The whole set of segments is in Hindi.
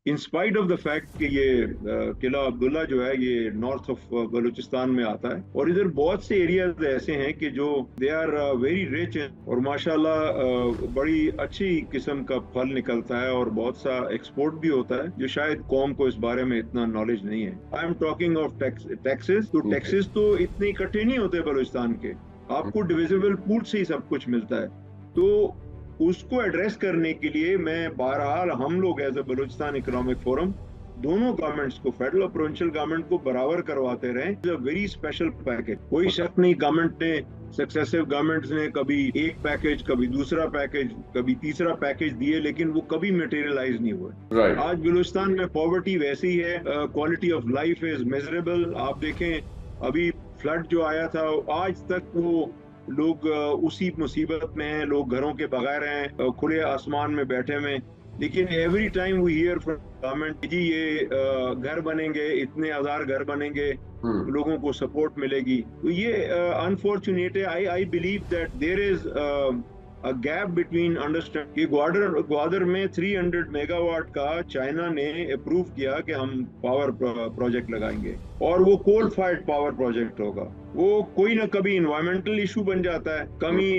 In spite of the fact कि ये किला अब्दुल्ला जो है ये नॉर्थ ऑफ बलूचिस्तान में आता है, और इधर बहुत से एरियाज ऐसे हैं कि जो दे आर वेरी रिच, और माशाल्लाह बड़ी अच्छी किस्म का फल निकलता है और बहुत सा एक्सपोर्ट भी होता है, जो शायद कौम को इस बारे में इतना नॉलेज नहीं है। आई एम टॉकिंग ऑफ टैक्सेस। तो टैक्सेस तो इतने इकट्ठे नहीं होते बलूचिस्तान के, आपको डिविजिबल पूल से ही सब कुछ मिलता है। तो उसको एड्रेस करने के लिए मैं बहरहाल हम लोग as a Balochistan economic forum दोनों गवर्नमेंट्स को, फेडरल और प्रोविंशियल गवर्नमेंट को बराबर करवाते रहे। It's a very special package, कोई शक नहीं, गवर्नमेंट ने, सक्सेसिव गवर्नमेंट्स ने कभी एक पैकेज, कभी दूसरा पैकेज, कभी तीसरा पैकेज दिए, लेकिन वो कभी मटेरियलाइज नहीं हुए। राइट। आज बलूचिस्तान में पॉवर्टी वैसी है, quality of life is miserable. आप देखें अभी फ्लड जो आया था, आज तक वो लोग उसी मुसीबत में हैं, लोग घरों के बगैर हैं, खुले आसमान में बैठे हुए। लेकिन every time we hear from government ji ये घर बनेंगे, इतने हजार घर बनेंगे, लोगों को सपोर्ट मिलेगी। तो ये अनफॉर्चुनेट है। I believe that there is a gap between understand कि ग्वादर में 300 मेगावाट का चाइना ने अप्रूव किया कि हम पावर प्रोजेक्ट लगाएंगे, और वो कोल फायर्ड पावर प्रोजेक्ट होगा। वो कोई ना कभी इन्वायरमेंटल इशू बन जाता है, कभी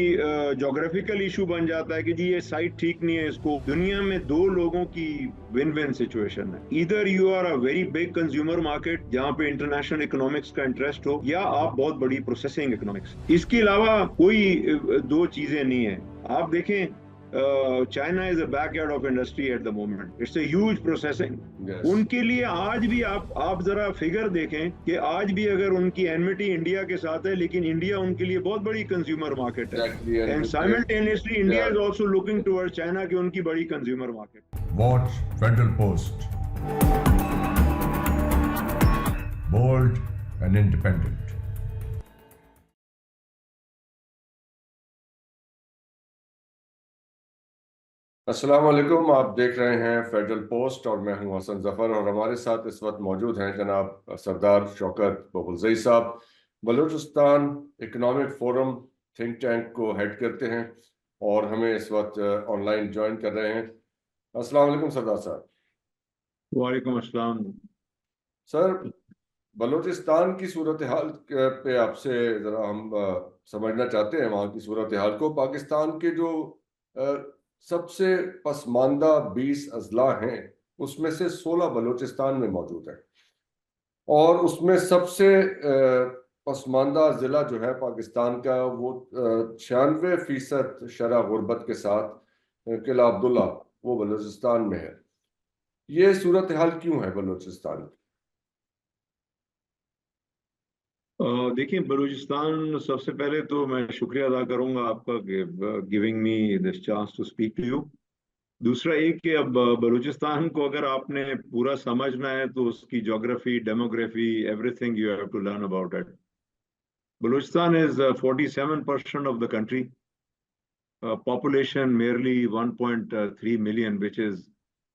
जोग्राफिकल इशू बन जाता है कि जी ये साइट ठीक नहीं है। इसको दुनिया में दो लोगों की विन विन सिचुएशन है, इधर you are a very big consumer market जहाँ पे इंटरनेशनल इकोनॉमिक्स का इंटरेस्ट हो, या आप बहुत बड़ी प्रोसेसिंग इकोनॉमिक्स। इसके अलावा कोई दो चीजें नहीं है। आप देखें China is a backyard of industry at the moment, it's a huge processing. Yes. उनके लिए आज भी आप जरा फिगर देखें कि आज भी अगर उनकी एनमिटी इंडिया के साथ है, लेकिन इंडिया उनके लिए बहुत बड़ी कंज्यूमर मार्केट है, Exactly. And And simultaneously India yeah. Is also looking towards China की उनकी बड़ी consumer market. Watch Federal Post. Bold and independent. अस्सलाम वालेकुम, आप देख रहे हैं फेडरल पोस्ट और मैं हूं हसन जफर, और हमारे साथ इस वक्त मौजूद हैं जनाब सरदार शौकत बबुलजई साहब। Balochistan economic forum think tank को हेड करते हैं और हमें इस वक्त ऑनलाइन ज्वाइन कर रहे हैं। अस्सलाम वालेकुम सरदार साहब। वालेकुम अस्सलाम। सर, बलूचिस्तान की सूरत हाल पे आपसे ज़रा हम समझना चाहते हैं वहाँ की सूरत हाल को। पाकिस्तान के जो सबसे पसमानदा 20 अजला हैं उसमें से 16 बलूचिस्तान में मौजूद हैं, और उसमें सबसे पसमानदा ज़िला जो है पाकिस्तान का वो 96% शरह गुर्बत के साथ किला अब्दुल्ला वो बलूचिस्तान में है। ये सूरत हाल क्यों है बलूचिस्तान की? देखिए बलूचिस्तान, सबसे पहले तो मैं शुक्रिया अदा करूंगा आपका giving me this chance to speak to you. दूसरा एक कि अब बलूचिस्तान को अगर आपने पूरा समझना है तो उसकी geography, demography, everything you have to learn about it. Balochistan is 47% of the country, population merely 1.3 million, which is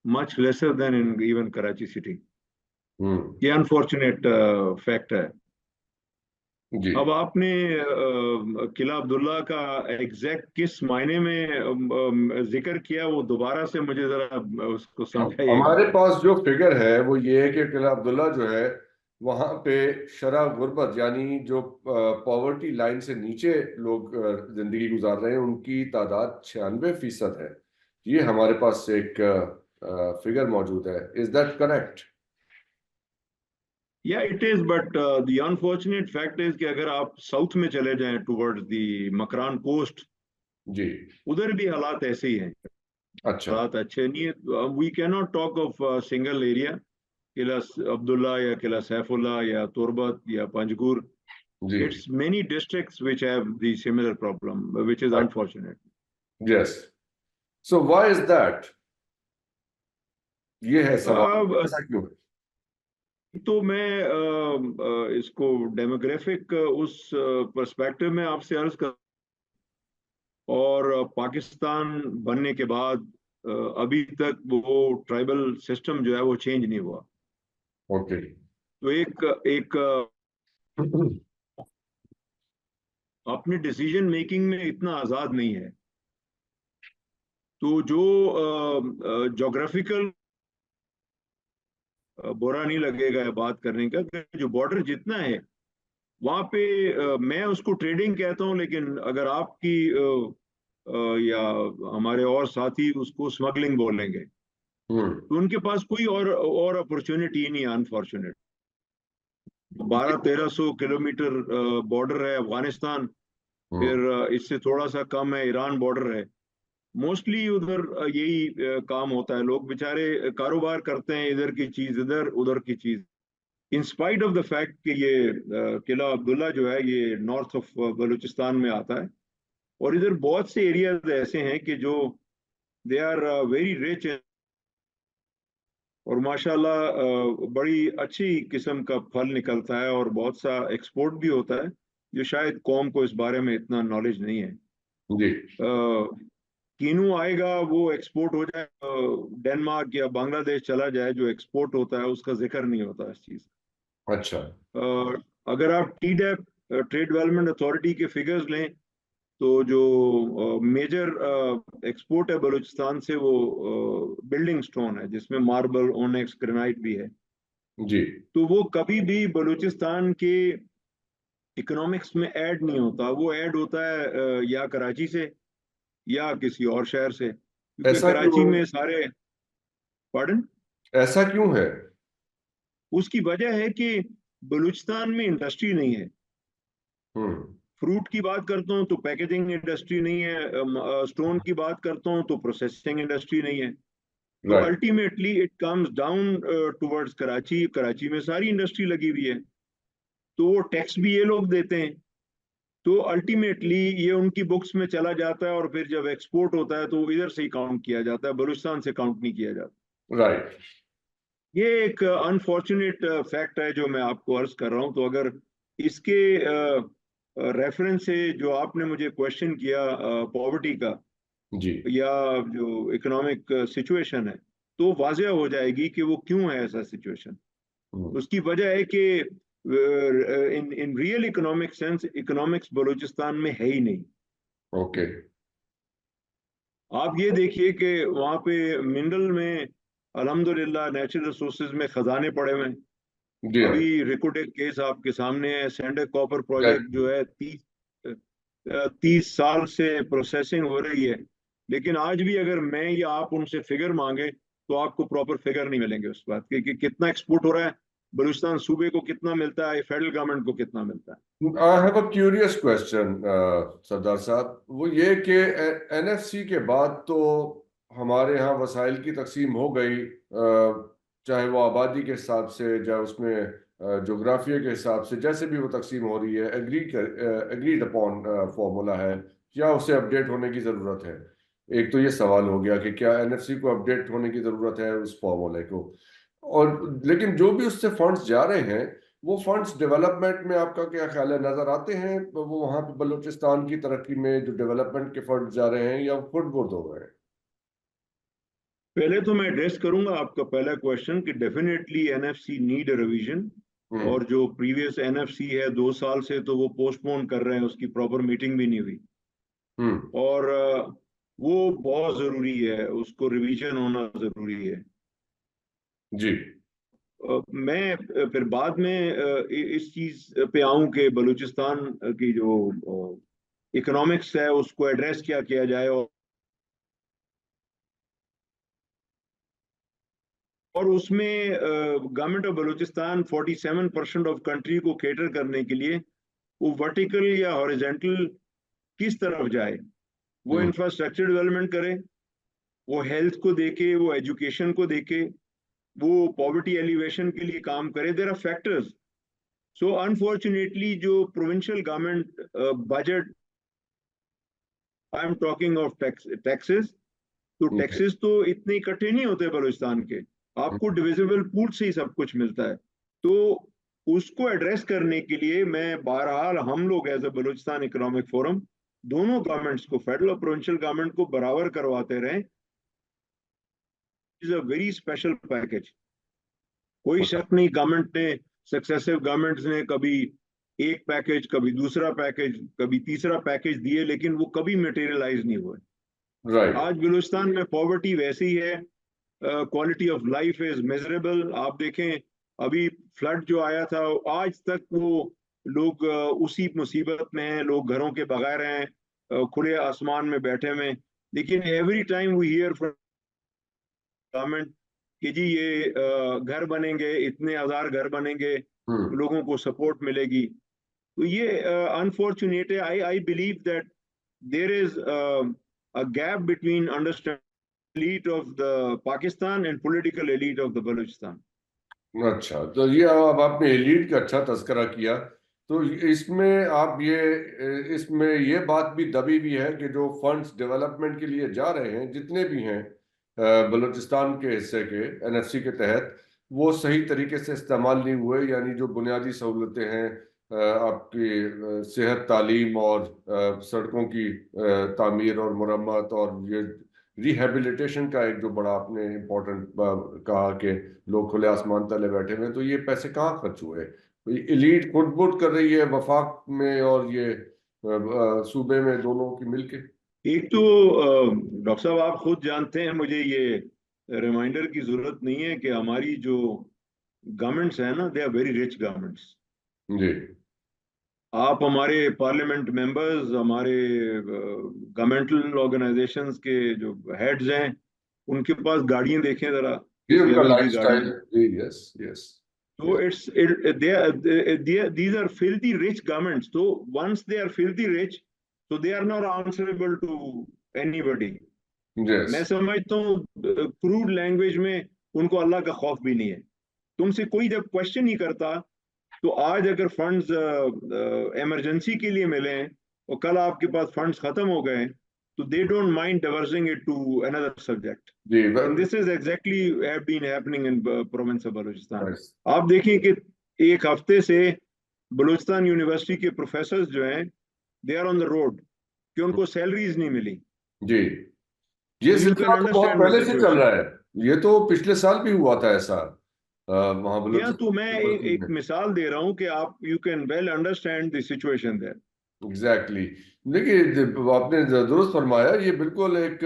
much lesser than in even Karachi city. ये अनफॉर्चुनेट फैक्ट है। जी। अब आपने किला अब्दुल्ला का एग्जैक्ट किस मायने में जिक्र किया, वो दोबारा से मुझे जरा उसको समझाइएगा। हमारे पास जो फिगर है वो ये है कि किला अब्दुल्ला जो है वहां पे शरह गुर्बत यानी जो पॉवर्टी लाइन से नीचे लोग जिंदगी गुजार रहे हैं उनकी तादाद 96% है। ये हमारे पास एक फिगर मौजूद है। Is that correct? या it is, but the unfortunate fact is कि अगर आप साउथ में चले जाएं टुवर्ड्स द मकरान कोस्ट, जी। उधर भी हालात ऐसे ही हैं। अच्छा। हालात अच्छे नहीं है। We can not talk of single area, Qila Abdullah या किला सैफुल्ला या तुरबत या पंजगुर। जी। It's many districts which have the similar problem, which is unfortunate. Yes. So why is that? ये है सवाल, ऐसा क्यों है? तो मैं इसको डेमोग्राफिक उस पर्सपेक्टिव में आपसे अर्ज कर, और पाकिस्तान बनने के बाद अभी तक वो ट्राइबल सिस्टम जो है वो चेंज नहीं हुआ। ओके। तो एक एक अपनी डिसीजन मेकिंग में इतना आजाद नहीं है। तो जो जोग्राफिकल बुरा नहीं लगेगा ये बात करने का कि जो बॉर्डर जितना है वहां पे मैं उसको ट्रेडिंग कहता हूँ, लेकिन अगर आपकी या हमारे और साथी उसको स्मगलिंग बोलेंगे, तो उनके पास कोई और अपॉर्चुनिटी ही नहीं है अनफॉर्चुनेट। 1200-1300 किलोमीटर बॉर्डर है अफगानिस्तान, फिर इससे थोड़ा सा कम है ईरान बॉर्डर है। मोस्टली उधर यही काम होता है, लोग बेचारे कारोबार करते हैं, इधर की चीज इधर उधर की चीज। In spite of the fact कि ये किला अब्दुल्ला जो है ये नॉर्थ ऑफ बलूचिस्तान में आता है, और इधर बहुत से एरियाज ऐसे हैं कि जो दे आर वेरी रिच, और माशाल्लाह बड़ी अच्छी किस्म का फल निकलता है और बहुत सा एक्सपोर्ट भी होता है, जो शायद कौम को इस बारे में इतना नॉलेज नहीं है। जी। कीनू आएगा, वो एक्सपोर्ट हो जाए, डेनमार्क या बांग्लादेश चला जाए, जो एक्सपोर्ट होता है उसका जिक्र नहीं होता इस चीज। अच्छा। अगर आप TDEP ट्रेड डेवलपमेंट अथॉरिटी के फिगर्स लें, तो जो मेजर एक्सपोर्ट है बलूचिस्तान से वो बिल्डिंग स्टोन है, जिसमें मार्बल, ओनेक्स, ग्रेनाइट भी है। जी। तो वो कभी भी बलूचिस्तान के इकोनॉमिक्स में ऐड नहीं होता, वो ऐड होता है या कराची से या किसी और शहर से, क्योंकि ऐसा क्यों कराची है? में सारे, पार्डन, ऐसा क्यों है? उसकी वजह है कि बलूचिस्तान में इंडस्ट्री नहीं है। हम्म। फ्रूट की बात करता हूँ तो पैकेजिंग इंडस्ट्री नहीं है, स्टोन की बात करता हूँ तो प्रोसेसिंग इंडस्ट्री नहीं है। तो right. Ultimately it comes down towards Karachi. Karachi में सारी इंडस्ट्री लगी हुई है, तो वो टैक्स भी ये लोग देते हैं, तो अल्टीमेटली ये उनकी बुक्स में चला जाता है, और फिर जब एक्सपोर्ट होता है तो इधर से ही काउंट किया जाता है, बलूचिस्तान से काउंट नहीं किया जाता। राइट। ये एक अनफॉर्चुनेट फैक्ट है जो मैं आपको अर्ज कर रहा हूं। तो अगर इसके रेफरेंस से जो आपने मुझे क्वेश्चन किया पॉवर्टी का जी। या जो इकोनॉमिक सिचुएशन है, तो वाजह हो जाएगी कि वो क्यों है ऐसा सिचुएशन। उसकी वजह है कि in in real economic sense economics Balochistan में है ही नहीं। ओके। आप ये देखिए कि वहाँ पे मिनरल में अल्हम्दुलिल्लाह नेचुरल रिसोर्सेज में खजाने पड़े हुए हैं। जी हाँ। अभी रिकोडेक केस आपके सामने है, सैंडक कॉपर प्रोजेक्ट Exactly. जो है 30 साल से प्रोसेसिंग हो रही है, लेकिन आज भी अगर मैं या आप उनसे फिगर मांगे तो आपको प्रॉपर फिगर नहीं मिलेंगे उस बात के कि कितना एक्सपोर्ट हो रहा है, बलूचिस्तान सूबे को कितना मिलता है, फेडरल गवर्नमेंट को कितना मिलता है। I have a curious question Sardar साहब, वो ये कि एनएफसी के बाद तो हमारे यहाँ वसाइल की तकसीम हो गई, चाहे वो आबादी के हिसाब से, चाहे उसमें जोग्राफिया के हिसाब से, जैसे भी वो तकसीम हो रही है, एग्रीड अपॉन फॉर्मूला है, या उसे अपडेट होने की ज़रूरत है? एक तो ये सवाल हो गया कि क्या एनएफसी को अपडेट होने की ज़रूरत है उस फॉर्मूले को, और लेकिन जो भी उससे फंड्स जा रहे हैं वो फंड्स डेवलपमेंट में आपका क्या ख्याल है, नजर आते हैं वो वहां पे बलूचिस्तान की तरक्की में जो डेवलपमेंट के फंड्स जा रहे हैं, या खुद बुर्द हो गए? पहले तो मैं एड्रेस करूंगा आपका पहला क्वेश्चन कि डेफिनेटली एनएफसी नीड रिवीजन, और जो प्रीवियस एनएफसी है 2 साल से तो वो पोस्टपोन कर रहे हैं, उसकी प्रॉपर मीटिंग भी नहीं हुई, और वो बहुत जरूरी है, उसको रिवीजन होना जरूरी है। जी। मैं फिर बाद में इस चीज पे आऊं कि बलूचिस्तान की जो इकोनॉमिक्स है उसको एड्रेस क्या किया जाए, और उसमें government of Balochistan 47% of country को केटर करने के लिए वो वर्टिकल या हॉरिजेंटल किस तरफ जाए, वो इंफ्रास्ट्रक्चर डेवलपमेंट करे, वो हेल्थ को देखे, वो एजुकेशन को देखे, वो पॉवर्टी एलिवेशन के लिए काम करे। There are factors. So unfortunately जो provincial government budget, I am talking of taxes, तो टैक्सेस तो इतने इकट्ठे नहीं होते बलूचिस्तान के, आपको डिविजिबल पूल से ही सब कुछ मिलता है। तो उसको एड्रेस करने के लिए मैं बहरहाल हम लोग as a Balochistan economic forum दोनों गवर्नमेंट्स को, फेडरल और प्रोविंशियल गवर्नमेंट को बराबर करवाते रहे। Is a very special package, कोई शक नहीं। गवर्नमेंट ने, सक्सेसिव गवर्नमेंट्स ने कभी एक पैकेज, कभी दूसरा पैकेज, कभी तीसरा पैकेज दिए, लेकिन वो कभी मटेरियलाइज नहीं हुए। राइट। आज बलूचिस्तान में पॉवर्टी वैसी है quality of life is miserable. आप देखें अभी फ्लड जो आया था, आज तक वो लोग उसी मुसीबत में हैं, लोग घरों के बगैर हैं, खुले आसमान में बैठे हुए हैं। लेकिन every time we hear from government कि जी ये घर बनेंगे, इतने हजार घर बनेंगे, लोगों को सपोर्ट मिलेगी। तो ये अनफॉर्चुनेट है। I believe that there is a gap between understanding elite of the Pakistan and political elite of the Balochistan. अच्छा, तो ये अब आपने एलीट का अच्छा तस्करा किया। तो इसमें आप इसमें ये बात भी दबी हुई है कि जो फंड्स डेवलपमेंट के लिए जा रहे हैं, जितने भी हैं बलूचिस्तान के हिस्से के एनएफसी के तहत, वो सही तरीके से इस्तेमाल नहीं हुए। यानी जो बुनियादी सहूलतें हैं, आपकी सेहत, तालीम और सड़कों की तामीर और मुरम्मत, और ये रिहेबिलिटेशन का एक जो बड़ा आपने इम्पोर्टेंट कहा कि लोग खुले आसमान तले बैठे हुए हैं, तो ये पैसे कहाँ खर्च हुए? एलीट खुद कर रही है वफाक में और ये सूबे में, दोनों की मिलके। एक तो डॉक्टर साहब आप खुद जानते हैं, मुझे ये रिमाइंडर की जरूरत नहीं है कि हमारी जो गवर्नमेंट्स है ना, they are very rich governments. जी। आप हमारे पार्लियामेंट मेंबर्स, हमारे गवर्नमेंटल ऑर्गेनाइजेशंस के जो हेड्स हैं, उनके पास गाड़ियां देखें जरा, ये किस उनका लेवल की लाइफस्टाइल। गाड़ियां। Yes yes. So these are filthy rich governments. So once they are filthy rich, so they are not answerable to anybody. Yes. मैं समझता हूँ क्रूड लैंग्वेज में उनको अल्लाह का खौफ भी नहीं है। तुमसे कोई जब क्वेश्चन नहीं करता, तो आज अगर फंड्स इमरजेंसी के लिए मिले हैं और कल आपके पास फंड्स खत्म हो गए, तो they don't mind diverting it to another subject. जी। And this is exactly have been happening in province of Balochistan. Nice. आप देखें कि एक हफ्ते से बलूचिस्तान यूनिवर्सिटी के प्रोफेसर्स जो हैं, they are on the road कि उनको सैलरीज नहीं मिली। जी, ये So you can सिलसिला तो बहुत understand the पहले से चल situation. रहा है। ये तो पिछले साल भी हुआ था ऐसा वहां या बलूचिस्तान तो मैं एक यूनिवर्सिटी में। मिसाल दे रहा हूं कि आप you can well understand the situation there. Exactly. देखिए, आपने दुरुस्त फरमाया। ये बिल्कुल एक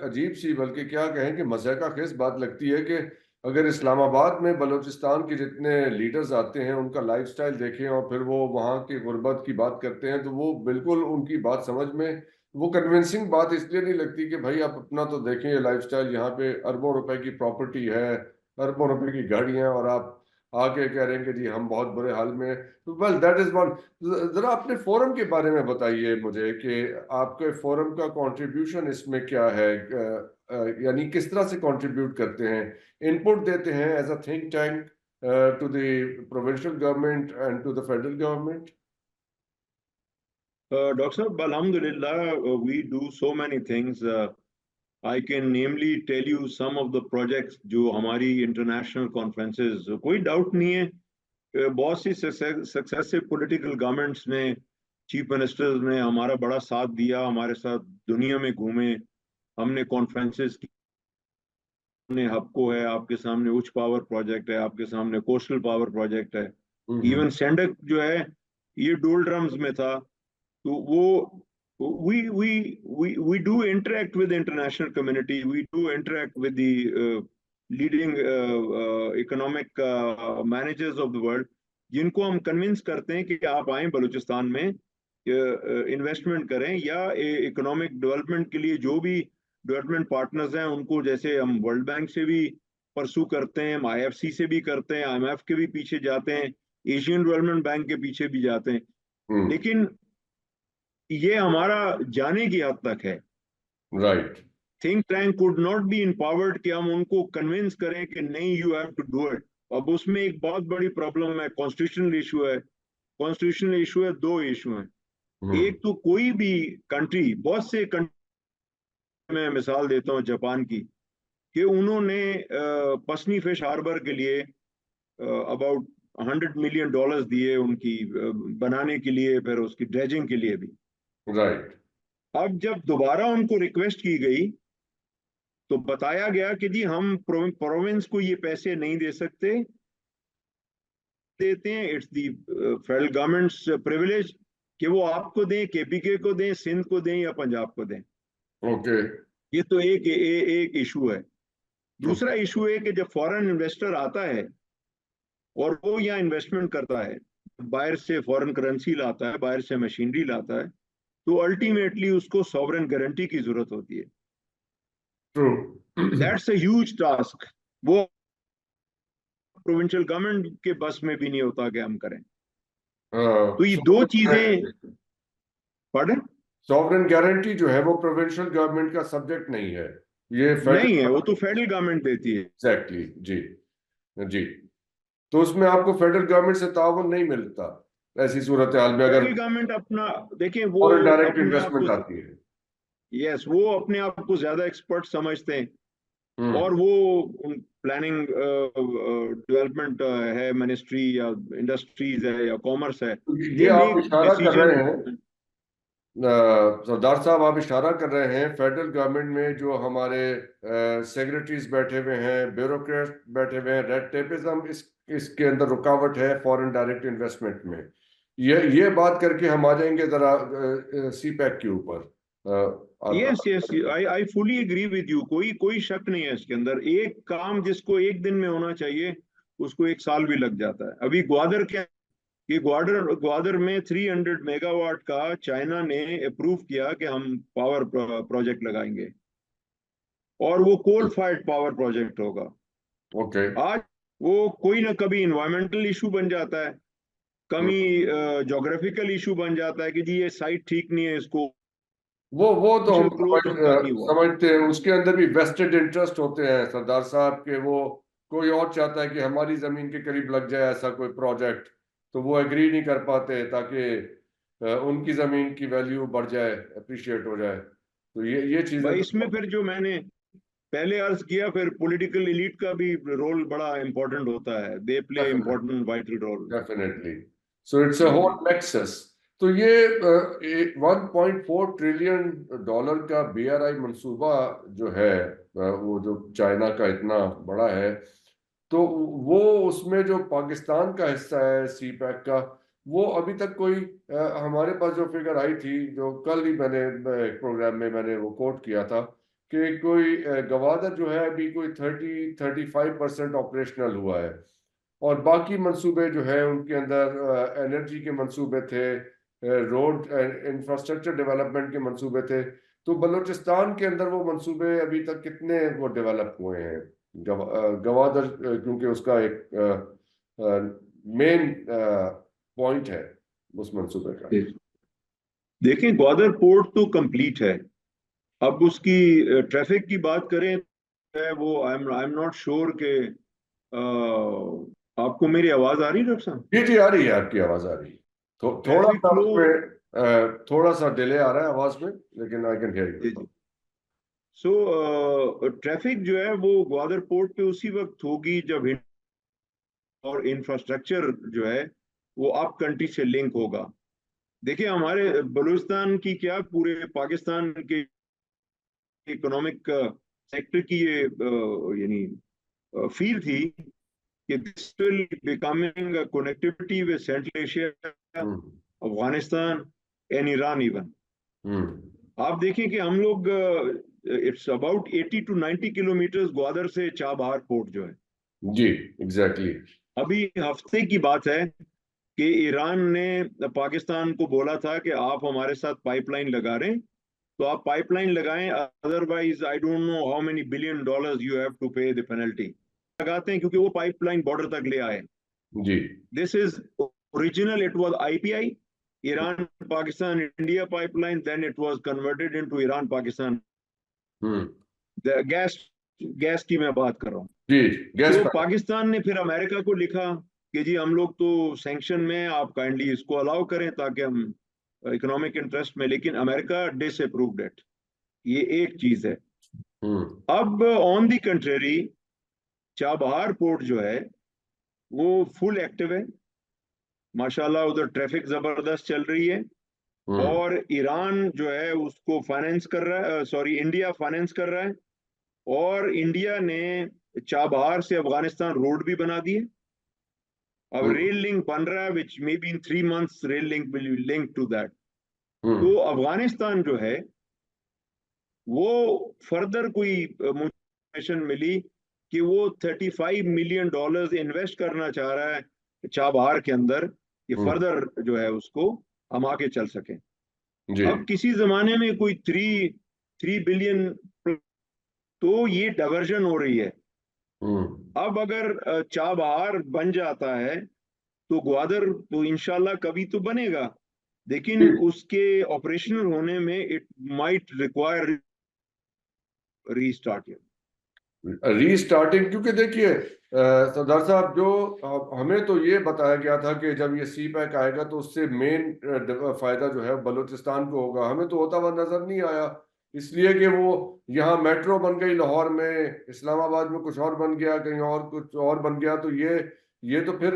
अजीब सी, बल्कि क्या कहें कि मज़ाक़ा खेज बात लगती है कि अगर इस्लामाबाद में बलूचिस्तान के जितने लीडर्स आते हैं, उनका लाइफस्टाइल देखें और फिर वो वहाँ की गुर्बत की बात करते हैं, तो वो बिल्कुल उनकी बात समझ में, वो कन्विंसिंग बात इसलिए नहीं लगती कि भाई आप अपना तो देखें, ये लाइफस्टाइल, यहाँ पे अरबों रुपए की प्रॉपर्टी है, अरबों रुपए की गाड़ियां, और आप आके कह रहे हैं कि जी हम बहुत बुरे हाल में। Well, that is one. जरा अपने फोरम के बारे में बताइए मुझे कि आपके फोरम का कंट्रीब्यूशन इसमें क्या है, यानी किस तरह से कंट्रीब्यूट करते हैं, इनपुट देते हैं as a think tank to the provincial government and to the federal government. Dr. Saab, Alhamdulillah, we do so many things. I can namely tell you some of the projects जो हमारी international conferences, कोई doubt नहीं है, बहुत सी सक्सेसिव पॉलिटिकल गवर्नमेंट्स ने, चीफ मिनिस्टर्स ने हमारा बड़ा साथ दिया, हमारे साथ दुनिया में घूमे, हमने कॉन्फ्रेंसेस की, हमने हबको है, आपके सामने उच्च पावर प्रोजेक्ट है, आपके सामने कोस्टल पावर प्रोजेक्ट है, इवन सेंडक जो है ये डोल ड्रम्स में था। तो वो we do interact with the international community, we do interact with the leading economic managers of the world, जिनको हम कन्विंस करते हैं कि आप आए बलूचिस्तान में इन्वेस्टमेंट करें, या इकोनॉमिक डेवलपमेंट के लिए जो भी डेवलपमेंट पार्टनर्स हैं उनको, जैसे हम वर्ल्ड बैंक से भी परसू करते हैं, हम IFC से भी करते हैं, IMF के भी पीछे जाते हैं, एशियन डेवलपमेंट बैंक के पीछे भी जाते हैं। लेकिन ये हमारा जाने की हद तक है। Right. Think tank could not be empowered कि हम उनको कन्विंस करें कि नहीं, you have to do it. अब उसमें एक बहुत बड़ी प्रॉब्लम है, कॉन्स्टिट्यूशनल इशू है। कॉन्स्टिट्यूशनल इशू है, दो इशू हैं। एक तो कोई भी कंट्री, बहुत से कंट्री, मैं मिसाल देता हूँ जापान की, कि उन्होंने पसनी फिश हार्बर के लिए अबाउट $100 मिलियन दिए उनकी बनाने के लिए, फिर उसकी ड्रेजिंग के लिए भी। राइट। अब जब दोबारा उनको रिक्वेस्ट की गई तो बताया गया कि जी हम प्रोविंस को ये पैसे नहीं दे सकते, देते हैं, it's the federal governments privilege कि वो आपको दें, KPK को दें, सिंध को दें या पंजाब को दें। ओके। ये तो एक इशू है। दूसरा इशू है कि जब फॉरेन इन्वेस्टर आता है और वो यहाँ इन्वेस्टमेंट करता है, बाहर से फॉरेन करेंसी लाता है, बाहर से मशीनरी लाता है, तो अल्टीमेटली उसको सॉवरेन गारंटी की जरूरत होती है। True. That's a huge task. वो प्रोविंशियल गवर्नमेंट के बस में भी नहीं होता कि हम करें। तो ये दो चीजें। पढ़ें। सॉवरेन गारंटी जो है वो प्रोविंशियल गवर्नमेंट का सब्जेक्ट नहीं है, ये नहीं है, वो फेडरल। तो फेडरल गवर्नमेंट देती है। एग्जैक्टली, जी जी। तो उसमें आपको फेडरल गवर्नमेंट से ताउन नहीं मिलता ऐसी सूरत हाल में, अगर फेडरल गवर्नमेंट अपना देखें, वो फॉरेन डायरेक्ट अपने आप इन्वेस्टमेंट को, आती है। यस, वो अपने आप को ज्यादा एक्सपर्ट समझते हैं। हम्म। और वो प्लानिंग डेवलपमेंट है, मिनिस्ट्री या इंडस्ट्रीज है या कॉमर्स है, ये दे आप मेक इशारा कर डिसीजन। रहे हैं, सरदार साहब, आप इशारा कर रहे हैं फेडरल गवर्नमेंट में जो हमारे सेक्रेटरीज बैठे हुए हैं, ब्यूरोक्रेट बैठे हुए हैं, रेड टेपिज्म इसके अंदर रुकावट है फॉरेन डायरेक्ट इन्वेस्टमेंट में। ये बात करके हम आ जाएंगे जरा सी पैक के ऊपर। Yes yes, I fully agree with you. कोई कोई शक नहीं है इसके अंदर। एक काम जिसको एक दिन में होना चाहिए उसको एक साल भी लग जाता है। अभी ग्वादर क्या, ये ग्वादर ग्वादर में 300 मेगावाट का चाइना ने अप्रूव किया कि हम पावर प्रोजेक्ट लगाएंगे, और वो कोल फायर्ड पावर प्रोजेक्ट होगा। ओके। आज वो कोई ना कभी इन्वायरमेंटल इशू बन जाता है, कभी जोग्राफिकल इशू बन जाता है कि जी ये साइट ठीक नहीं है, इसको वो तो हम क्लोज उनका नहीं हुआ। समझते हैं, उसके अंदर भी वेस्टेड इंटरेस्ट होते हैं सरदार साहब के। वो कोई और चाहता है कि हमारी जमीन के करीब लग जाए ऐसा कोई प्रोजेक्ट, तो वो एग्री नहीं कर पाते ताकि उनकी जमीन की वैल्यू बढ़ जाए, अप्रिशिएट हो जाए। तो ये चीजें भाई तो इसमें फिर जो मैंने पहले अर्ज किया, फिर पॉलिटिकल एलिट का भी रोल बड़ा इंपॉर्टेंट होता है। They play important vital role. Definitely. So it's a जी जी। Whole nexus. तो ये 1.4 ट्रिलियन डॉलर का BRI मंसूबा जो है, वो जो चाइना का इतना बड़ा है, तो वो उसमें जो पाकिस्तान का हिस्सा है सी पैक का, वो अभी तक कोई हमारे पास जो फिगर आई थी, जो कल ही मैंने एक प्रोग्राम में मैंने वो कोट किया था कि कोई गवादर जो है अभी कोई 35% ऑपरेशनल हुआ है, और बाकी मंसूबे जो है उनके अंदर एनर्जी के मंसूबे थे, रोड इंफ्रास्ट्रक्चर डेवलपमेंट के मंसूबे थे। तो बलूचिस्तान के अंदर वो मंसूबे अभी तक कितने वो डेवलप हुए हैं? गवादर क्योंकि उसका एक मेन पॉइंट है उस मंसूबे का। देखें, ग्वादर पोर्ट तो कंप्लीट है। अब उसकी ट्रैफिक की बात करें, वो आई एम नॉट श्योर के आपको मेरी आवाज आ रही है डॉक्टर साहब? जी जी, आ रही है, आपकी आवाज आ रही है। थोड़ा ट्रैफिक सा फ्लो। उसमें थोड़ा सा डिले आ रहा है आवाज में, लेकिन आई कैन हियर जी यू। जी। सो ट्रैफिक जो है वो ग्वादर पोर्ट पे उसी वक्त होगी जब और इंफ्रास्ट्रक्चर जो है वो अप कंट्री से लिंक होगा। देखिए, हमारे बलूचिस्तान की क्या, पूरे पाकिस्तान के इकोनॉमिक सेक्टर की ये यानी फील थी कि this will becoming connectivity with central Asia, Afghanistan and Iran even. आप देखें कि हम लोग it's about 80 to 90 kilometre Gwadar से चाबहार पोर्ट जो है। जी एग्जैक्टली। अभी हफ्ते की बात है कि ईरान ने पाकिस्तान को बोला था कि आप हमारे साथ पाइपलाइन लगा रहे हैं तो आप पाइपलाइन लगाएं, otherwise I don't know how many billion dollars you have to pay the penalty. लगाते हैं क्योंकि वो पाइपलाइन बॉर्डर तक ले आए। जी। This is original, it was IPI, Iran Pakistan India pipeline, then it was converted into Iran Pakistan gas. Gas की मैं बात कर रहा हूँ। जी गैस तो पर। पाकिस्तान ने फिर अमेरिका को लिखा कि जी हम लोग तो सैंक्शन में, आप काइंडली इसको अलाउ करें ताकि हम इकोनॉमिक इंटरेस्ट में, लेकिन अमेरिका डिसअप्रूव्ड इट। ये एक चीज है। अब on the contrary Chabahar port जो है वो फुल एक्टिव है माशाल्लाह, उधर ट्रैफिक जबरदस्त चल रही है। और ईरान जो है उसको फाइनेंस कर रहा है, सॉरी इंडिया फाइनेंस कर रहा है। और इंडिया ने चाबहार से अफगानिस्तान रोड भी बना दी है। अब रेल लिंक बन रहा है, which may be in 3 months rail link will link to that. तो अफगानिस्तान जो है वो फर्दर कोई मोटिवेशन मिली कि वो $35 मिलियन इन्वेस्ट करना चाह रहा है चाबहार के अंदर, कि फर्दर जो है उसको हम आगे चल सकें। जी अब किसी जमाने में कोई 3 बिलियन, तो ये डाइवर्जन हो रही है। अब अगर चाबहार बन जाता है तो ग्वादर तो इंशाल्लाह कभी तो बनेगा, लेकिन उसके ऑपरेशनल होने में इट माइट रिक्वायर रीस्टार्टिंग। क्योंकि देखिए सरदार साहब, जो हमें तो ये बताया गया था कि जब ये सी पैक आएगा तो उससे मेन फायदा जो है बलूचिस्तान को होगा। हमें तो होता हुआ नजर नहीं आया, इसलिए कि वो यहाँ मेट्रो बन गई लाहौर में, इस्लामाबाद में कुछ और बन गया, कहीं और कुछ और बन गया। तो ये तो फिर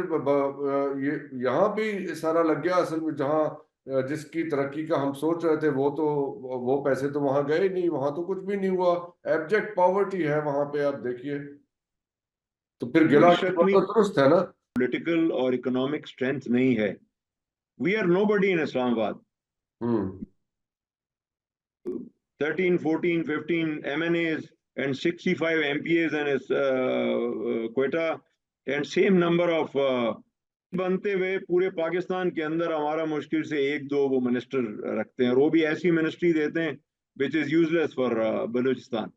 ये यहाँ भी सारा लग गया असल में। जहाँ जिसकी तरक्की का हम सोच रहे थे वो पैसे तो वहां गए नहीं, वहां तो कुछ भी नहीं हुआ। एब्जेक्ट पॉवर्टी है वहां पे, आप देखिए। तो फिर कोई गिला शक तो नहीं, दुरुस्त है ना। पॉलिटिकल और इकोनॉमिक स्ट्रेंथ नहीं है। We are nobody in Islamabad. Hmm 13, 14, 15 MNAs and 65 MPAs and Quetta and same number of बनते हुए पूरे पाकिस्तान के अंदर हमारा मुश्किल से 1-2 वो मिनिस्टर रखते हैं, और वो भी ऐसी मिनिस्ट्री देते हैं which is useless for Balochistan.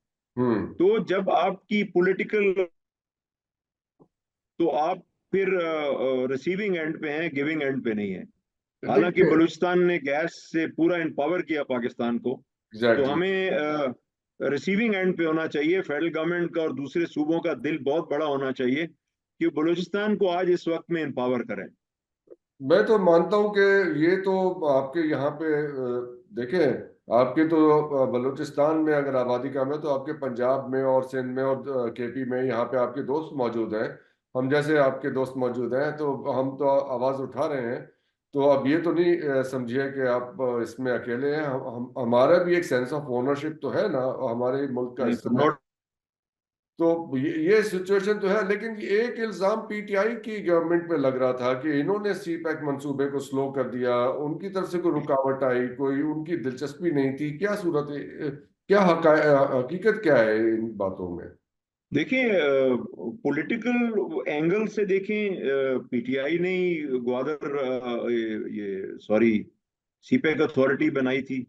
तो जब आपकी पॉलिटिकल, तो आप फिर रिसीविंग एंड पे हैं, गिविंग एंड पे नहीं है। हालांकि देखिए बलूचिस्तान ने गैस से पूरा एम्पावर किया पाकिस्तान को, तो एग्जैक्टली हमें रिसीविंग एंड पे होना चाहिए। फेडरल गवर्नमेंट का और दूसरे सूबों का दिल बहुत बड़ा होना चाहिए कि बलूचिस्तान को आज इस वक्त में एम्पावर करें। मैं तो मानता हूं कि ये तो आपके यहाँ पे देखें, आपके तो बलूचिस्तान में अगर आबादी कम है तो आपके पंजाब में और सिंध में और केपी में यहाँ पे आपके दोस्त मौजूद हैं। हम जैसे आपके दोस्त मौजूद हैं, तो हम तो आवाज उठा रहे हैं। तो अब ये तो नहीं समझिए कि आप इसमें अकेले हैं। हमारा भी एक सेंस ऑफ ओनरशिप तो है ना, हमारे मुल्क का हिस्सा है। नॉट तो ये सिचुएशन तो है, लेकिन एक इल्जाम पीटीआई की गवर्नमेंट पे लग रहा था कि इन्होंने सी पैक मंसूबे को स्लो कर दिया, उनकी तरफ से कोई रुकावट आई, कोई उनकी दिलचस्पी नहीं थी। क्या सूरत है, क्या हकीकत क्या है इन बातों में? देखिए, पॉलिटिकल एंगल से देखें, पीटीआई ने ही ग्वादर ये सॉरी सीपेक अथॉरिटी बनाई थी,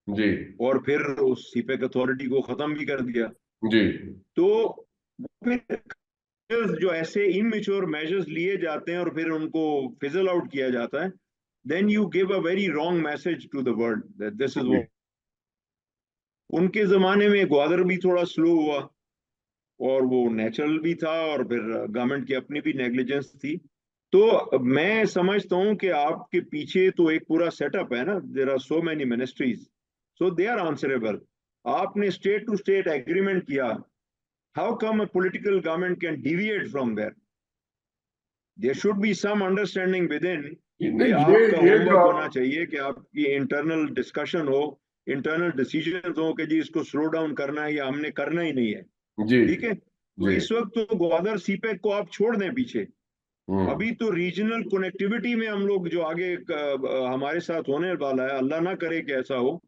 जी और फिर उस सीपेक अथॉरिटी को खत्म भी कर दिया। जी तो फिर जो ऐसे इनमेच्योर मेजर्स लिए जाते हैं और फिर उनको फिजल आउट किया जाता है, then you give a very wrong message to the world that this is G what. उनके जमाने में ग्वादर भी थोड़ा स्लो हुआ, और वो नेचुरल भी था, और फिर गवर्नमेंट की अपनी भी नेग्लिजेंस थी। तो मैं समझता हूं कि आपके पीछे तो एक पूरा सेटअप है ना, there are so many ministries, so they are answerable. आपने स्टेट टू स्टेट एग्रीमेंट किया, how come a political government can deviate from there? There should be some understanding within, कि नहीं, आपका ये जो होमवर्क होना आप चाहिए, कि आपकी इंटरनल डिस्कशन हो, इंटरनल डिसीजन हो कि जी इसको स्लो डाउन करना है या हमने करना ही नहीं है। जी ठीक है, तो जी इस वक्त तो ग्वादर सीपेक को आप छोड़ दें पीछे। हम्म अभी तो रीजनल कनेक्टिविटी में हम लोग जो आगे हमारे साथ होने वाला है, अल्लाह ना करे कि ऐसा हो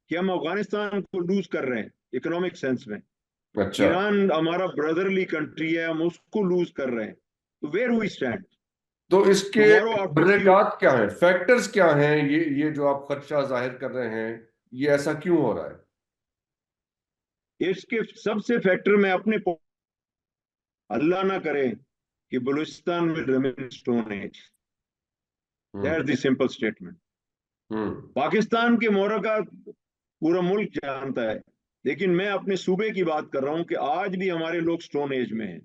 कि हम अफगानिस्तान को लूज कर रहे हैं इकोनॉमिक सेंस में। अच्छा, ईरान हमारा ब्रदरली कंट्री है, हम उसको लूज कर रहे हैं। तो वेयर वी स्टैंड तो इसके टुमारो आफ्टर बर्रकात क्या है, फैक्टर्स क्या हैं? ये जो आप खदशा जाहिर कर रहे हैं, ये ऐसा क्यों हो रहा है? इसके सबसे फैक्टर में अपने अल्लाह ना करे कि बलूचिस्तान में remain stone age, that's the simple statement. Hmm Pakistan के मोरका पूरा मुल्क जानता है, लेकिन मैं अपने सूबे की बात कर रहा हूं कि आज भी हमारे लोग स्टोन एज में हैं।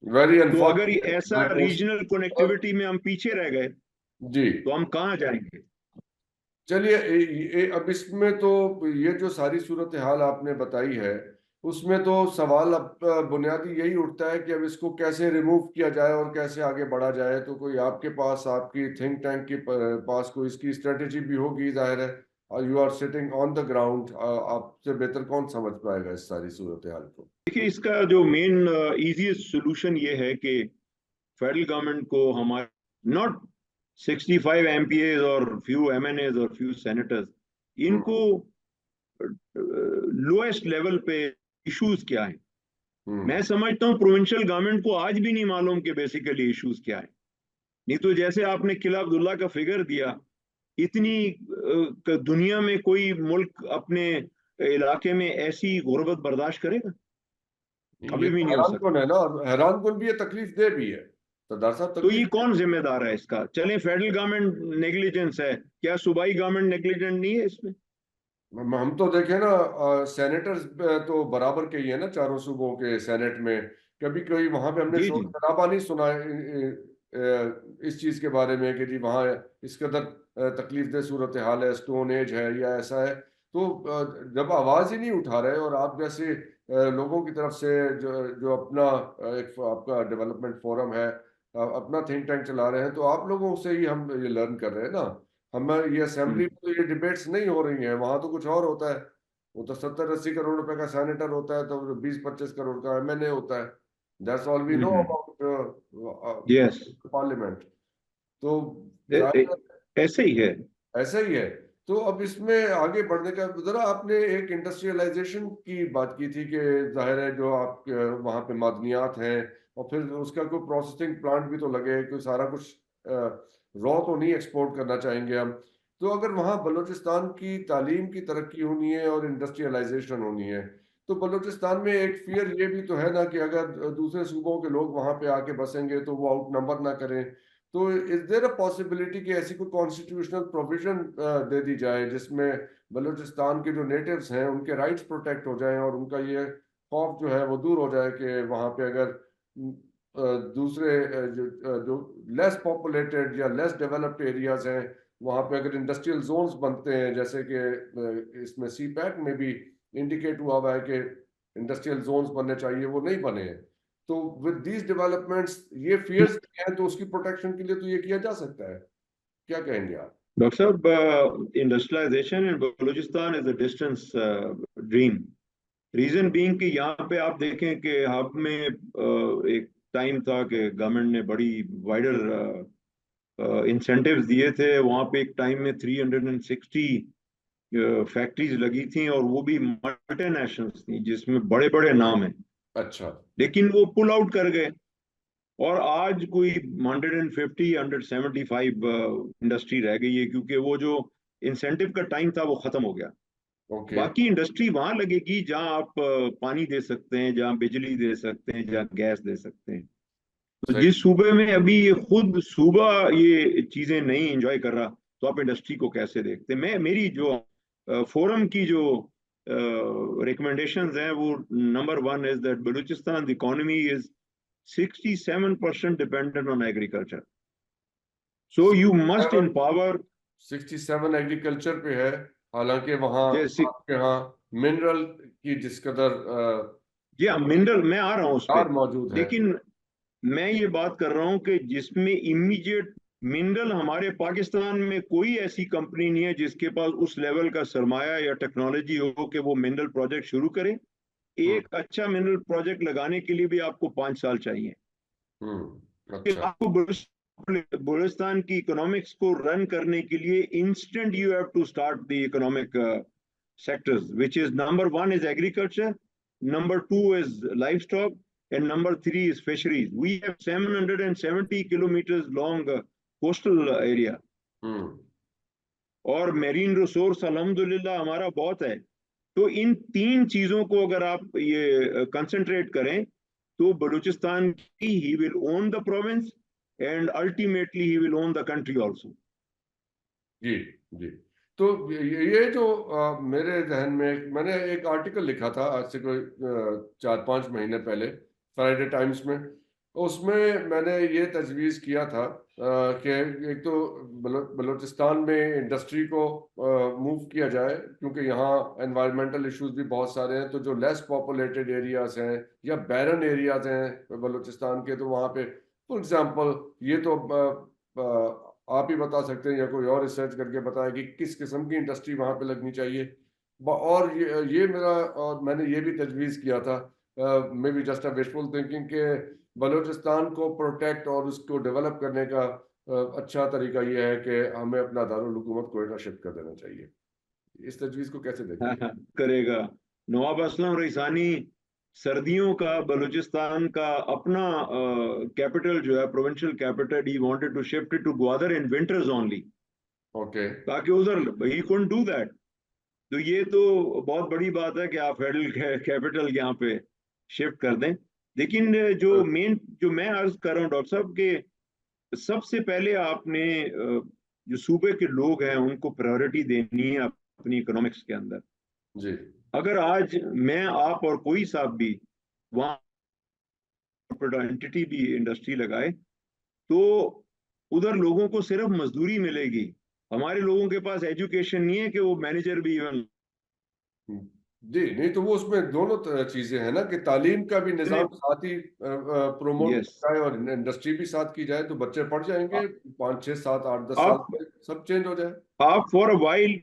वेरी तो अगर ये ऐसा अनफॉर्चुनेट। रीजनल कनेक्टिविटी में हम पीछे रह गए जी तो हम कहाँ जाएंगे? चलिए, अब इसमें तो ये जो सारी सूरत हाल आपने बताई है, उसमें तो सवाल अब बुनियादी यही उठता है कि अब इसको कैसे रिमूव किया जाए और कैसे आगे बढ़ा जाए। तो कोई आपके पास, आपकी थिंक टैंक के पास कोई इसकी स्ट्रेटेजी भी होगी, जाहिर है। You are sitting on the ground, आपसे बेहतर कौन समझ पाएगा इस सारी सूरत हाल को? देखिए, इसका जो मेन इजीएस्ट सोल्यूशन ये है कि फेडरल गवर्नमेंट को हमारे नॉट 65 MPAs और फ्यू MNAs और फ्यू सेनेटर्स, हम्म इनको लोएस्ट लेवल पे इश्यूज क्या है, मैं समझता हूँ प्रोविंशियल गवर्नमेंट को आज भी नहीं मालूम कि बेसिकली इश्यूज क्या है। नहीं तो जैसे आपने किला अब्दुल्ला का फिगर दिया, इतनी दुनिया में कोई मुल्क अपने इलाके में ऐसी गुर्बत बर्दाश्त करेगा? ये कभी भी तो नहीं हो हैरान सकता। कौन है ना, और हैरान कौन भी है, तकलीफ दे भी है सरदार साहब, तो ये तकलीफ। कौन जिम्मेदार है इसका? चलें फेडरल गवर्नमेंट नेग्लिजेंस है, क्या सूबाई गवर्नमेंट नेग्लिजेंट नहीं है इसमें? हम तो देखें ना, सेनेटर्स तो बराबर के ही है ना, चारों सूबों के सेनेट में। कभी कोई वहां पे हमने जी शोर जी। शराबा नहीं सुना इस चीज के बारे में कि जी वहाँ इस कदर तकलीफ दह सूरत हाल है, स्टोन एज है या ऐसा है। तो जब आवाज ही नहीं उठा रहे, और आप जैसे लोगों की तरफ से जो जो अपना एक आपका डेवलपमेंट फोरम है, अपना थिंक टैंक चला रहे हैं, तो आप लोगों से ही हम ये लर्न कर रहे हैं ना। हमारे ये असेंबली में तो ये डिबेट्स नहीं हो रही हैं, वहां तो कुछ और होता है। वो तो 70-80 करोड़ रुपए का सेनेटर होता है, तो 20-25 करोड़ का एमएनए होता है। That's all we know about yes. Parliament. तो जाहिर ऐसे ही है। ऐसा ही है। तो अब इसमें आगे बढ़ने का, जरा आपने एक इंडस्ट्रियलाइजेशन की बात की थी कि जाहिर है जो आप वहाँ पे मादनियात हैं, और फिर उसका कोई प्रोसेसिंग प्लांट भी तो लगे, कोई सारा कुछ रॉ तो नहीं एक्सपोर्ट करना चाहेंगे हम। तो अगर वहाँ बलूचिस्तान की तालीम की तरक्की होनी है और इंडस्ट्रियलाइजेशन होनी है, तो बलूचिस्तान में एक फियर ये भी तो है ना कि अगर दूसरे सूबों के लोग वहाँ पे आके बसेंगे तो वो आउट नंबर ना करें। तो इज देयर अ पॉसिबिलिटी कि ऐसी कोई कॉन्स्टिट्यूशनल प्रोविजन दे दी जाए जिसमें बलूचिस्तान के जो नेटिव्स हैं उनके राइट्स प्रोटेक्ट हो जाएं, और उनका ये खौफ जो है वो दूर हो जाए कि वहाँ पे अगर दूसरे जो लेस पॉपुलेटेड या लेस डेवलप्ड एरियाज हैं, वहाँ पे अगर इंडस्ट्रियल जोन्स बनते हैं, जैसे कि इसमें सी पैक में भी इंडिकेट हुआ है कि इंडस्ट्रियल जोन्स बनने चाहिए, वो नहीं बने हैं। तो विद दीज डेवलपमेंट्स ये फियर्स हैं, तो उसकी प्रोटेक्शन के लिए तो ये किया जा सकता है। क्या कहेंगे आप? डॉक्टर साहब, industrialisation in Balochistan is a distance dream. Reason being कि यहाँ पे आप देखें कि हब में एक टाइम था कि गवर्नमेंट ने बड़ी वाइडर इंसेंटिव्स दिए थे। वहाँ पे एक टाइम में 360 फैक्ट्रीज लगी थी, और वो भी मल्टीनेशनल्स थी जिसमें बड़े बड़े नाम हैं। अच्छा। लेकिन वो पुल आउट कर गए, और आज कोई 150 175 इंडस्ट्री रह गई है, क्योंकि वो जो इंसेंटिव का टाइम था वो खत्म हो गया। ओके। बाकी इंडस्ट्री वहां लगेगी जहां आप पानी दे सकते हैं, जहां बिजली दे सकते हैं, जहां गैस दे सकते हैं। तो सही। जिस सूबे में अभी ये खुद सूबा ये चीजें नहीं एंजॉय कर रहा, तो आप इंडस्ट्री को कैसे देखते हैं? मैं मेरी जो फोरम की जो रिकमेंडेशंस हैं, वो number one is that Balochistan economy is 67% dependent on agriculture. So you must 67 empower। 67 agriculture पे है, हालांकि वहाँ जैसे आपके यहाँ मिनरल की जिस कदर जी हाँ, मिनरल मैं आ रहा हूँ उस कार पर। मौजूद है। लेकिन मैं ये बात कर रहा हूँ कि जिसमें इमीडिएट मिनरल, हमारे पाकिस्तान में कोई ऐसी कंपनी नहीं है जिसके पास उस लेवल का सरमाया या टेक्नोलॉजी हो कि वो मिनरल प्रोजेक्ट शुरू करे। हम्म। एक अच्छा मिनरल प्रोजेक्ट लगाने के लिए भी आपको 5 साल चाहिए। अच्छा। आपको बलूचिस्तान की इकोनॉमिक्स को रन करने के लिए instant you have to start the economic sectors, which is number one is agriculture, number two is livestock, and number three is fisheries. We have 770 kilometers long coastal area, हम्म। और मेरीन रिसोर्स अल्हम्दुलिल्लाह हमारा बहुत है। तो इन तीन चीजों को अगर आप ये कंसंट्रेट करें, तो बलूचिस्तान की he will own the province, and ultimately he will own the country also. जी। जी। तो ये जो मेरे जहन में, मैंने एक आर्टिकल लिखा था आज से कोई 4-5 महीने पहले फ्राइडे टाइम्स में। उसमें मैंने ये तजवीज़ किया था कि एक तो बलूचिस्तान में इंडस्ट्री को मूव किया जाए, क्योंकि यहाँ एनवायरमेंटल इश्यूज भी बहुत सारे हैं। तो जो लेस पॉपुलेटेड एरियाज हैं या बैरन एरियाज हैं बलूचिस्तान के, तो वहाँ पे फॉर एग्जांपल ये तो आप ही बता सकते हैं या कोई और रिसर्च करके बताया कि किस किस्म की इंडस्ट्री वहां पे लगनी चाहिए। और ये मेरा, और मैंने ये भी तजवीज़ किया था, may be just a wishful thinking, के बलूचिस्तान को प्रोटेक्ट और उसको डेवलप करने का अच्छा तरीका ये है कि हमें अपना दारुल हुकूमत कोयटा शिफ्ट कर देना चाहिए। इस तजवीज़ को कैसे देखते हैं? करेगा। नवाब असलम रईसानी सर्दियों का बलूचिस्तान का अपना कैपिटल जो है, provincial capital, he wanted to shift it to Gwadar in winters only, okay. ताकि उधर ही कुडंट डू दैट। तो ये तो बहुत बड़ी बात है कि आप फेडरल कैपिटल यहाँ पे शिफ्ट कर दें। लेकिन जो मैं अर्ज कर रहा हूँ डॉक्टर साहब, कि सबसे पहले आपने जो सूबे के लोग हैं उनको प्रायोरिटी देनी है अपनी इकोनॉमिक्स के अंदर। जी। अगर आज मैं, आप और कोई साहब भी वहाँ एंटिटी भी इंडस्ट्री लगाए, तो उधर लोगों को सिर्फ मजदूरी मिलेगी। हमारे लोगों के पास एजुकेशन नहीं है कि वो मैनेजर भी इवन। जी नहीं, तो वो उसमें दोनों चीजें हैं ना, कि तालीम का भी निजाम साथ ही प्रमोट यस, किया जाए और इंडस्ट्री भी साथ की जाए, तो बच्चे पढ़ जाएंगे, 5 6 7 8 10 साल आप में सब चेंज हो जाए। आप फॉर अ वाइल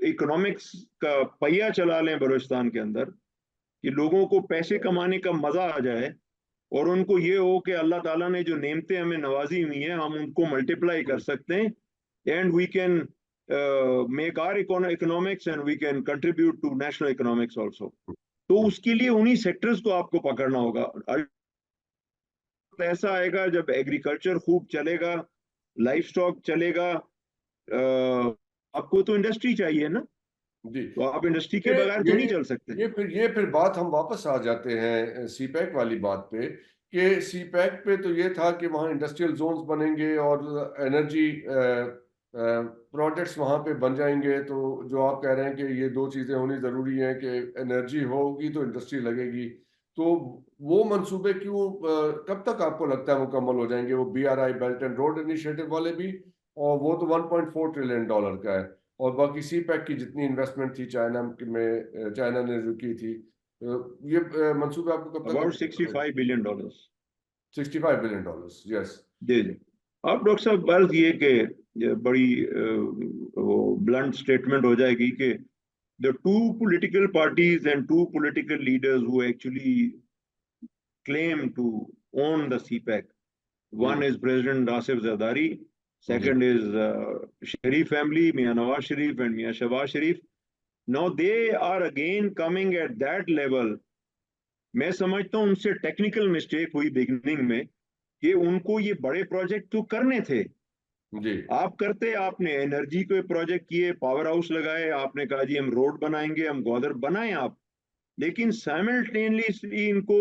इकोनॉमिक्स का पहिया चला लें बलूचिस्तान के अंदर, कि लोगों को पैसे कमाने का मजा आ जाए, और उनको ये हो कि अल्लाह ताला ने जो नेमतें हमें नवाजी हुई हैं हम उनको मल्टीप्लाई कर सकते हैं, and we can make our economics and we can contribute to national economics also. तो उसके लिए उन्हीं सेक्टर्स को आपको पकड़ना होगा। ऐसा आएगा जब एग्रीकल्चर खूब चलेगा, लाइफ स्टॉक चलेगा, आपको तो इंडस्ट्री चाहिए ना, जी। तो आप इंडस्ट्री के ये बगैर तो ये नहीं चल सकते। ये फिर बात हम वापस आ जाते हैं सीपैक वाली बात पे, कि सीपैक पे तो ये था कि वहाँ इंडस्ट्रियल जोन्स बनेंगे और एनर्जी प्रोजेक्ट्स वहाँ पे बन जाएंगे। तो जो आप कह रहे हैं कि ये दो चीज़ें होनी ज़रूरी हैं, कि एनर्जी होगी तो इंडस्ट्री लगेगी, तो वो मंसूबे क्यों कब तक आपको लगता है मुकम्मल हो जाएंगे? वो BRI belt and road initiative वाले भी, और वो तो $1.4 ट्रिलियन का है, और बाकी सीपैक की जितनी इन्वेस्टमेंट थी चाइना में, चाइना ने जो की थी, ये मंसूबे आपको कब तक अबाउट लगते हैं? $65 बिलियन। $65 billion, yes. जी जी। अब डॉक्टर साहब अर्ज ये कि ये बड़ी वो ब्लंट स्टेटमेंट हो जाएगी कि the two political parties and two political leaders who actually claim to own the CPEC. One is President Asif Zardari, ji second is Sharif family, Mia Nawaz Sharif and Mia Shahbaz Sharif. Now they are again coming at that level. मैं समझता हूँ उनसे टेक्निकल मिस्टेक हुई बिगनिंग में, कि उनको ये बड़े प्रोजेक्ट तो करने थे। जी आप करते, आपने एनर्जी के प्रोजेक्ट किए, पावर हाउस लगाए, आपने कहा जी हम रोड बनाएंगे, हम ग्वादर बनाए आप, लेकिन साइमल्टेनियसली इनको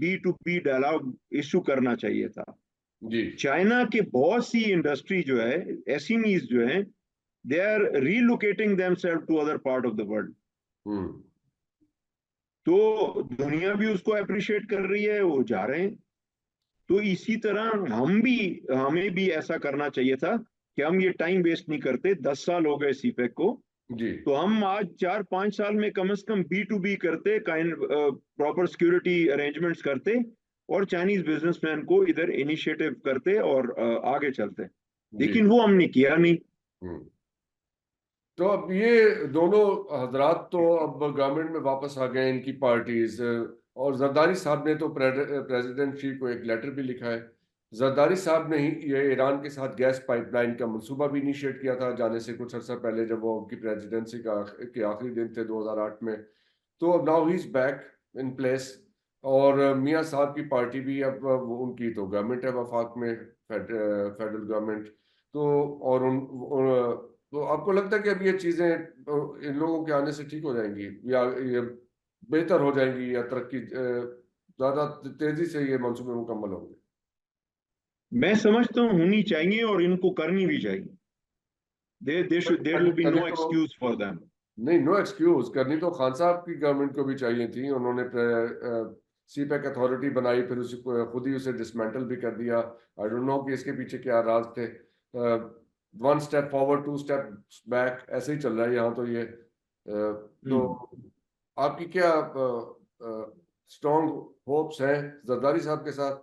B2B डायलॉग इशू करना चाहिए था। जी। चाइना के बहुत सी इंडस्ट्री जो है, एसएमईज जो है, they are relocating themselves to other part of the world. Hmm. तो दुनिया भी उसको अप्रिशिएट कर रही है, वो जा रहे हैं। तो इसी तरह हमें भी ऐसा करना चाहिए था कि हम ये टाइम वेस्ट नहीं करते। 10 साल हो गए सीपेक को, जी तो हम आज 4-5 साल में कम से कम B2B करते, काइंड प्रॉपर सिक्योरिटी अरेंजमेंट्स करते, और चाइनीज बिजनेसमैन को इधर इनिशिएटिव करते और आगे चलते। जी। लेकिन वो हमने किया नहीं। हम्म। तो अब ये दोनों हजरात तो अब गवर्नमेंट में वापस आ गए, इनकी पार्टीज, और जरदारी साहब ने तो प्रेसिडेंट शी को एक लेटर भी लिखा है। जरदारी साहब ने ही ये ईरान के साथ गैस पाइपलाइन का मंसूबा भी इनिशिएट किया था जाने से कुछ अर्सा पहले, जब वो उनकी प्रेसिडेंसी के आखिरी दिन थे 2008 में। तो अब now he is back in place, और मियाँ साहब की पार्टी भी अब उनकी तो गवर्नमेंट है वफाक में, फेडरल गवर्नमेंट। तो और तो आपको लगता है कि अब ये चीजें इन लोगों के आने से ठीक हो जाएंगी, या ये बेहतर हो जाएंगी, या तरक्की ज्यादा तेजी से ये मंसूबे मुकम्मल होंगे? मैं समझता हूँ होनी चाहिए और इनको करनी भी चाहिए। देयर विल बी करनी नो तो एक्सक्यूज फॉर देम। नहीं, नो एक्सक्यूज, करनी तो खान साहब की गवर्नमेंट को भी चाहिए थी। उन्होंने सीपैक अथॉरिटी बनाई, फिर उसी खुद ही उसे डिसमेंटल भी कर दिया। आई डोंट नो कि इसके पीछे क्या राज थे। 1 स्टेप फॉरवर्ड 2 स्टेप बैक, ऐसे ही चल रहा है यहाँ तो ये। तो आपकी क्या स्ट्रॉन्ग होप्स हैं जरदारी साहब के साथ?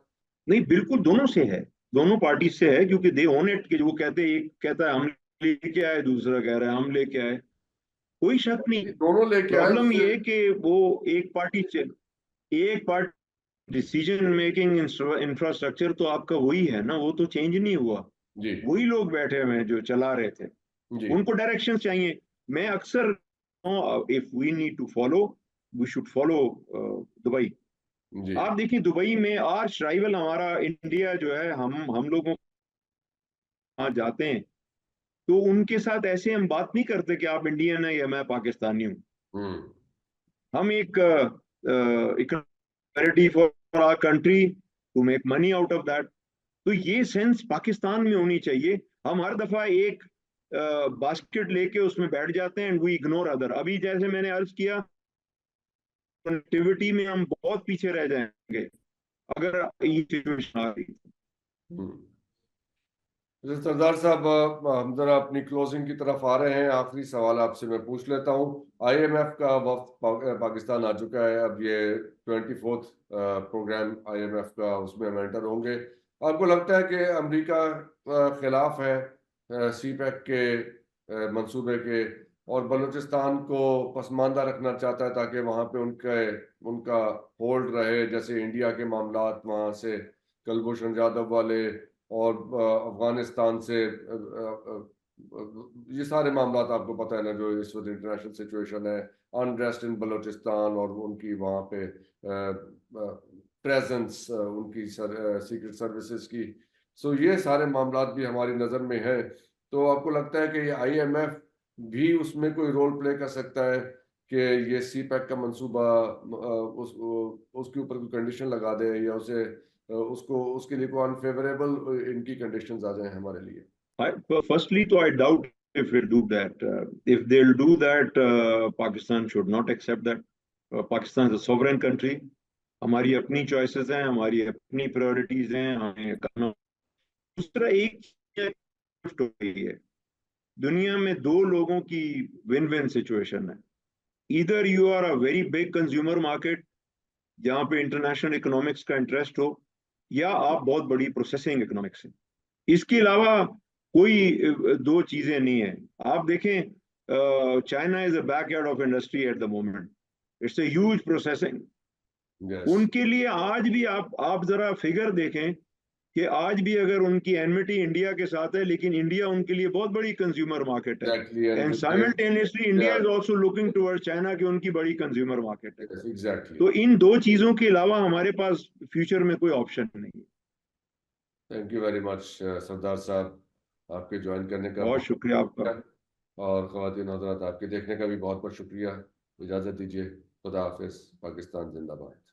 नहीं, बिल्कुल दोनों से है, दोनों पार्टी से है, क्योंकि दे ओन इट। कि वो कहते हैं, एक कहता है हम लेके आए, दूसरा कह रहा है हम लेके आए, कोई शक नहीं। दोनों लेके आए प्रॉब्लम उससे। ये है कि वो एक पार्टी डिसीजन मेकिंग इंफ्रास्ट्रक्चर तो आपका वही है ना, वो तो चेंज नहीं हुआ। जी वही लोग बैठे हुए हैं जो चला रहे थे, जी उनको डायरेक्शन चाहिए। मैं अक्सर, if we need to follow we should follow Dubai. जी। आप देखिए दुबई में आर्च राइवल हमारा इंडिया जो है, हम लोगों वहां जाते हैं तो उनके साथ ऐसे हम बात नहीं करते कि आप इंडियन है या मैं पाकिस्तानी हूँ। हम्म। हम एक equality for our country to make money out of that. तो ये सेंस पाकिस्तान में होनी चाहिए। हम हर दफा एक बास्केट लेके उसमें बैठ जाते हैं एंड वी इग्नोर अदर। अभी जैसे मैंने अर्ज किया, कनेक्टिविटी में हम बहुत पीछे रह जाएंगे अगर ये सिचुएशन आ रही। हम्म। जैसे सरदार साहब, हम जरा अपनी क्लोजिंग की तरफ आ रहे हैं। आखिरी सवाल आपसे मैं पूछ लेता हूँ। आईएमएफ का वक्त पाकिस्तान आ चुका है। अब ये 24th प्रोग्राम आईएमएफ का, उसमें हम एंटर होंगे। आपको लगता है कि अमेरिका खिलाफ है सी पैक के मंसूबे के, और बलूचिस्तान को पसमानदा रखना चाहता है ताकि वहाँ पे उनका होल्ड रहे, जैसे इंडिया के मामलात वहाँ से कुलभूषण जाधव वाले और अफगानिस्तान से ये सारे मामला आपको पता है ना, जो इस वक्त इंटरनेशनल सिचुएशन है, अनरेस्ट इन बलूचिस्तान और उनकी वहाँ पे प्रेजेंस, उनकी सीक्रेट सर्विसेज की। सो ये सारे मामला भी हमारी नज़र में है। तो आपको लगता है कि ये आईएमएफ भी उसमें कोई रोल प्ले कर सकता है कि ये सी पैक का मंसूबा उसके ऊपर कोई कंडीशन लगा दे, या उसे उसको उसके लिए कोई अनफेवरेबल इनकी कंडीशंस आ जाए हमारे लिए? Firstly, तो I doubt if we'll do that. If they'll do that, Pakistan should not accept that. Pakistan is a sovereign country. हमारी अपनी चॉइसेस हैं, हमारी अपनी प्रायोरिटीज हैं, हमें करना। दूसरा एक शिफ्ट हो गई है दुनिया में, दो लोगों की विन विन सिचुएशन है। इधर you are a very big consumer market जहाँ पे इंटरनेशनल इकोनॉमिक्स का इंटरेस्ट हो, या आप बहुत बड़ी प्रोसेसिंग इकोनॉमिक्स है। इसके अलावा कोई दो चीजें नहीं है। आप देखें China is a backyard of industry at the moment, it's a huge processing. Yes. उनके लिए आज भी आप जरा फिगर देखें कि आज भी अगर उनकी एनमिटी इंडिया के साथ है, लेकिन इंडिया उनके लिए बहुत बड़ी कंज्यूमर मार्केट है। Exactly. And and with simultaneously India is also looking towards China कि उनकी बड़ी कंज्यूमर मार्केट है। एग्जैक्टली। तो इन दो चीजों के अलावा हमारे पास फ्यूचर में कोई ऑप्शन नहीं है। थैंक यू वेरी मच सरदार साहब, आपके ज्वाइन करने का बहुत बहुत शुक्रिया आपका। शुक्रिया। और ख्वातीन हज़रात, आपके देखने का भी बहुत बहुत शुक्रिया। इजाज़त दीजिए। खुदा हाफिज़। पाकिस्तान जिंदाबाद।